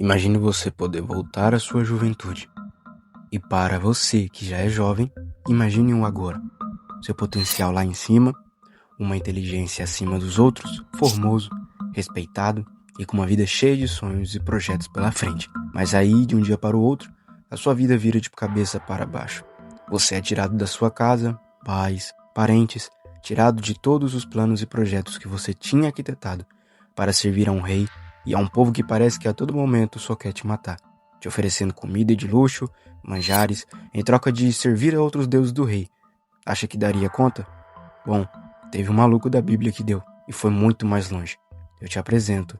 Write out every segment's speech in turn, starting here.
Imagine você poder voltar à sua juventude. E para você que já é jovem, imagine o agora. Seu potencial lá em cima, uma inteligência acima dos outros, formoso, respeitado e com uma vida cheia de sonhos e projetos pela frente. Mas aí, de um dia para o outro, a sua vida vira de cabeça para baixo. Você é tirado da sua casa, pais, parentes, tirado de todos os planos e projetos que você tinha arquitetado para servir a um rei e a um povo que parece que a todo momento só quer te matar, te oferecendo comida de luxo, manjares, em troca de servir a outros deuses do rei. Acha que daria conta? Bom, teve um maluco da Bíblia que deu, e foi muito mais longe. Eu te apresento.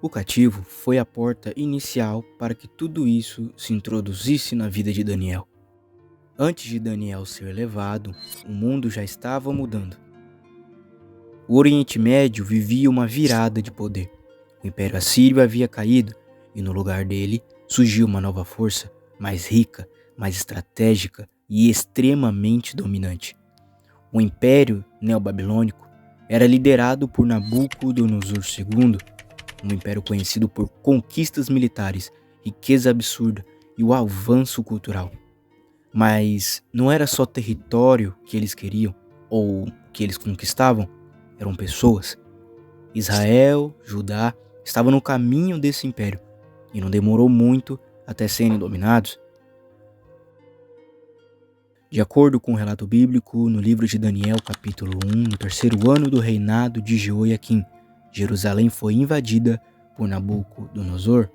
O cativo foi a porta inicial para que tudo isso se introduzisse na vida de Daniel. Antes de Daniel ser levado, o mundo já estava mudando. O Oriente Médio vivia uma virada de poder. O Império Assírio havia caído e no lugar dele surgiu uma nova força, mais rica, mais estratégica e extremamente dominante. O Império Neobabilônico era liderado por Nabucodonosor II, um império conhecido por conquistas militares, riqueza absurda e o avanço cultural. Mas não era só território que eles queriam ou que eles conquistavam, eram pessoas. Israel, Judá, estavam no caminho desse império e não demorou muito até serem dominados. De acordo com o relato bíblico, no livro de Daniel, capítulo 1, no terceiro ano do reinado de Jeoiaquim, Jerusalém foi invadida por Nabucodonosor.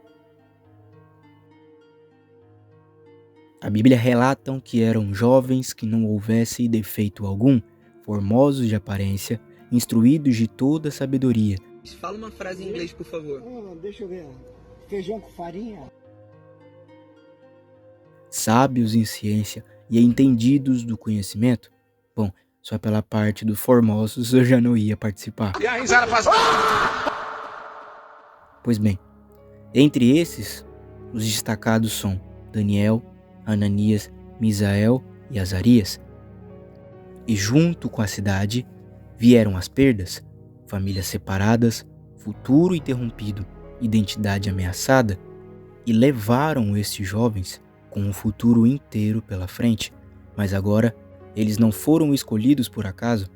A Bíblia relata que eram jovens que não houvesse defeito algum, formosos de aparência, instruídos de toda sabedoria. Fala uma frase em inglês, por favor. Deixa eu ver. Feijão com farinha? Sábios em ciência e entendidos do conhecimento. Bom, só pela parte dos formosos eu já não ia participar. E a risada faz... Pois bem, entre esses, os destacados são Daniel, Ananias, Misael e Azarias. E junto com a cidade vieram as perdas, famílias separadas, futuro interrompido, identidade ameaçada, e levaram estes jovens com um futuro inteiro pela frente. Mas agora, eles não foram escolhidos por acaso.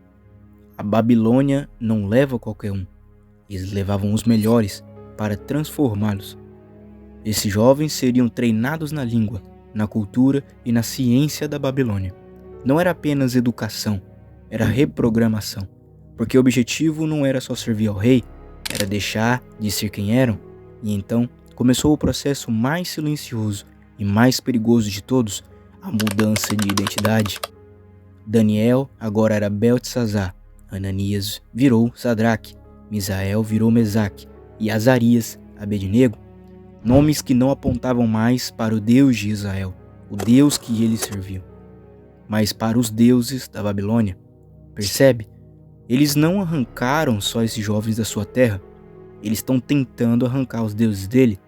A Babilônia não leva qualquer um. Eles levavam os melhores para transformá-los. Esses jovens seriam treinados na língua, na cultura e na ciência da Babilônia. Não era apenas educação, era reprogramação, porque o objetivo não era só servir ao rei, era deixar de ser quem eram. E então começou o processo mais silencioso e mais perigoso de todos, a mudança de identidade. Daniel agora era Beltesazar, Ananias virou Sadraque, Misael virou Mesaque e Azarias, Abednego, nomes que não apontavam mais para o Deus de Israel, o Deus que eles serviam, mas para os deuses da Babilônia. Percebe? Eles não arrancaram só esses jovens da sua terra, eles estão tentando arrancar os deuses dele.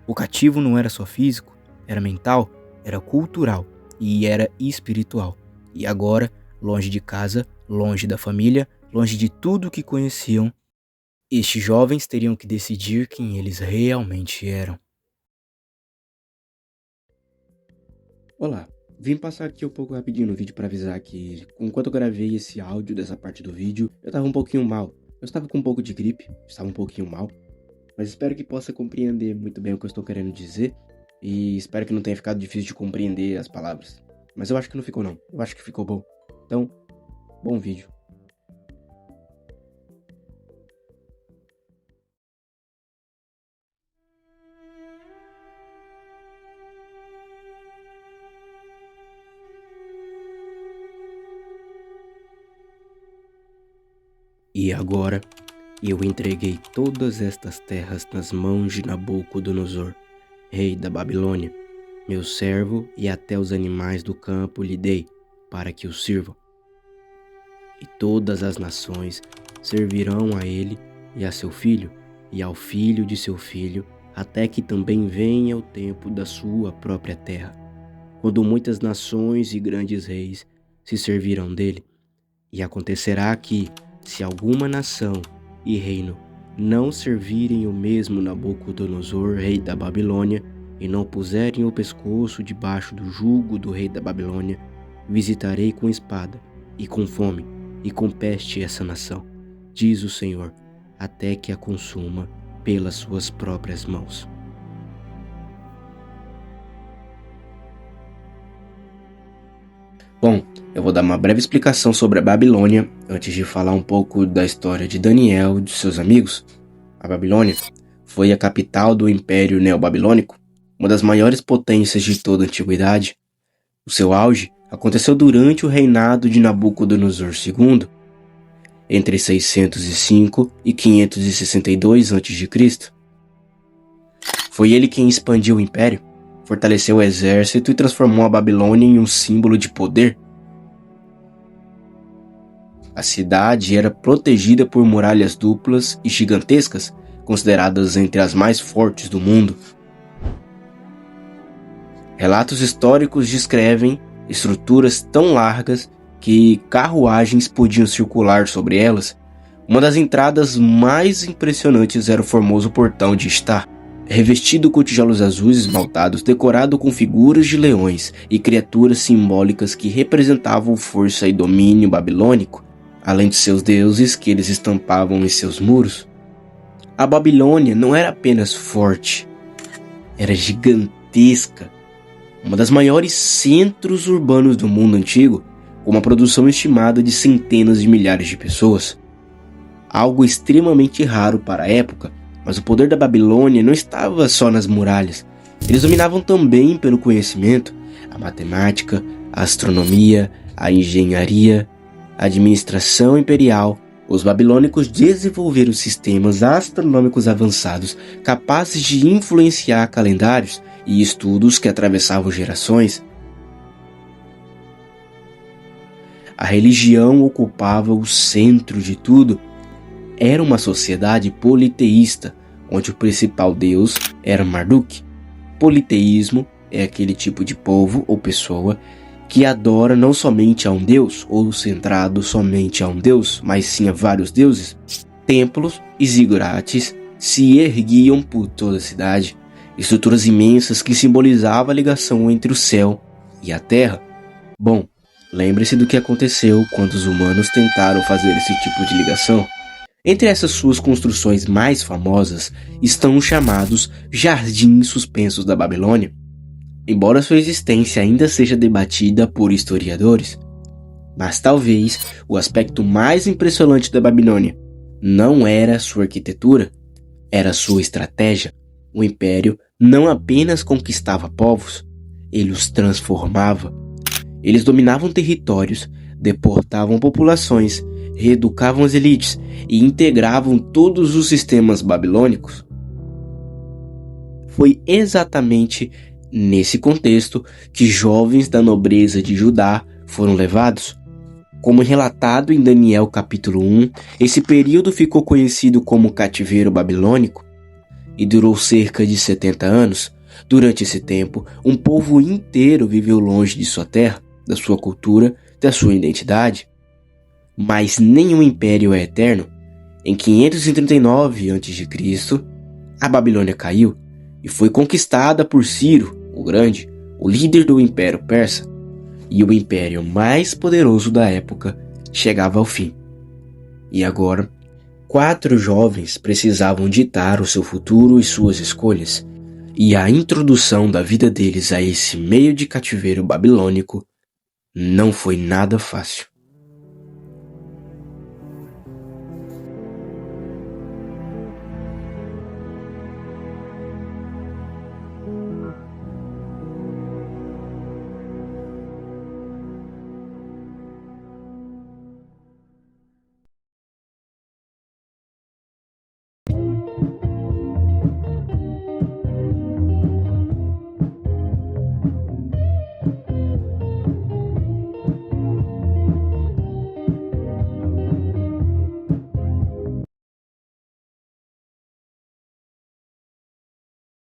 O cativo não era só físico, era mental, era cultural e era espiritual. E agora, longe de casa, longe da família, longe de tudo que conheciam, estes jovens teriam que decidir quem eles realmente eram. Olá, vim passar aqui um pouco rapidinho no vídeo para avisar que, enquanto eu gravei esse áudio dessa parte do vídeo, eu estava um pouquinho mal. Eu estava com um pouco de gripe, estava um pouquinho mal, mas espero que possa compreender muito bem o que eu estou querendo dizer e espero que não tenha ficado difícil de compreender as palavras. Mas eu acho que não ficou não, eu acho que ficou bom. Então, bom vídeo. E agora eu entreguei todas estas terras nas mãos de Nabucodonosor, rei da Babilônia, meu servo, e até os animais do campo lhe dei, para que o sirvam. E todas as nações servirão a ele e a seu filho, e ao filho de seu filho, até que também venha o tempo da sua própria terra, quando muitas nações e grandes reis se servirão dele. E acontecerá que, se alguma nação e reino não servirem o mesmo Nabucodonosor, rei da Babilônia, e não puserem o pescoço debaixo do jugo do rei da Babilônia, visitarei com espada, e com fome, e com peste essa nação, diz o Senhor, até que a consuma pelas suas próprias mãos. Bom, eu vou dar uma breve explicação sobre a Babilônia, antes de falar um pouco da história de Daniel e de seus amigos. A Babilônia foi a capital do Império Neobabilônico, uma das maiores potências de toda a antiguidade. O seu auge aconteceu durante o reinado de Nabucodonosor II, entre 605 e 562 a.C. Foi ele quem expandiu o império, fortaleceu o exército e transformou a Babilônia em um símbolo de poder. A cidade era protegida por muralhas duplas e gigantescas, consideradas entre as mais fortes do mundo. Relatos históricos descrevem estruturas tão largas que carruagens podiam circular sobre elas. Uma das entradas mais impressionantes era o formoso portão de Ishtar, revestido com tijolos azuis esmaltados, decorado com figuras de leões e criaturas simbólicas que representavam força e domínio babilônico, além de seus deuses que eles estampavam em seus muros. A Babilônia não era apenas forte, era gigantesca, uma das maiores centros urbanos do mundo antigo, com uma produção estimada de centenas de milhares de pessoas. Algo extremamente raro para a época, mas o poder da Babilônia não estava só nas muralhas. Eles dominavam também pelo conhecimento, a matemática, a astronomia, a engenharia, a administração imperial. Os babilônicos desenvolveram sistemas astronômicos avançados, capazes de influenciar calendários e estudos que atravessavam gerações. A religião ocupava o centro de tudo. Era uma sociedade politeísta, onde o principal deus era Marduk. Politeísmo é aquele tipo de povo ou pessoa que adora não somente a um deus, ou centrado somente a um deus, mas sim a vários deuses. Templos e zigurates se erguiam por toda a cidade, estruturas imensas que simbolizavam a ligação entre o céu e a terra. Bom, lembre-se do que aconteceu quando os humanos tentaram fazer esse tipo de ligação. Entre essas suas construções mais famosas estão os chamados Jardins Suspensos da Babilônia. Embora sua existência ainda seja debatida por historiadores, mas talvez o aspecto mais impressionante da Babilônia não era sua arquitetura, era sua estratégia. O império não apenas conquistava povos, ele os transformava. Eles dominavam territórios, deportavam populações, reeducavam as elites e integravam todos os sistemas babilônicos. Foi exatamente nesse contexto que jovens da nobreza de Judá foram levados. Como relatado em Daniel capítulo 1, esse período ficou conhecido como cativeiro babilônico e durou cerca de 70 anos. Durante esse tempo, um povo inteiro viveu longe de sua terra, da sua cultura, da sua identidade. Mas nenhum império é eterno. Em 539 a.C., a Babilônia caiu e foi conquistada por Ciro, o Grande, o líder do Império Persa, e o império mais poderoso da época chegava ao fim. E agora, 4 jovens precisavam ditar o seu futuro e suas escolhas, e a introdução da vida deles a esse meio de cativeiro babilônico não foi nada fácil.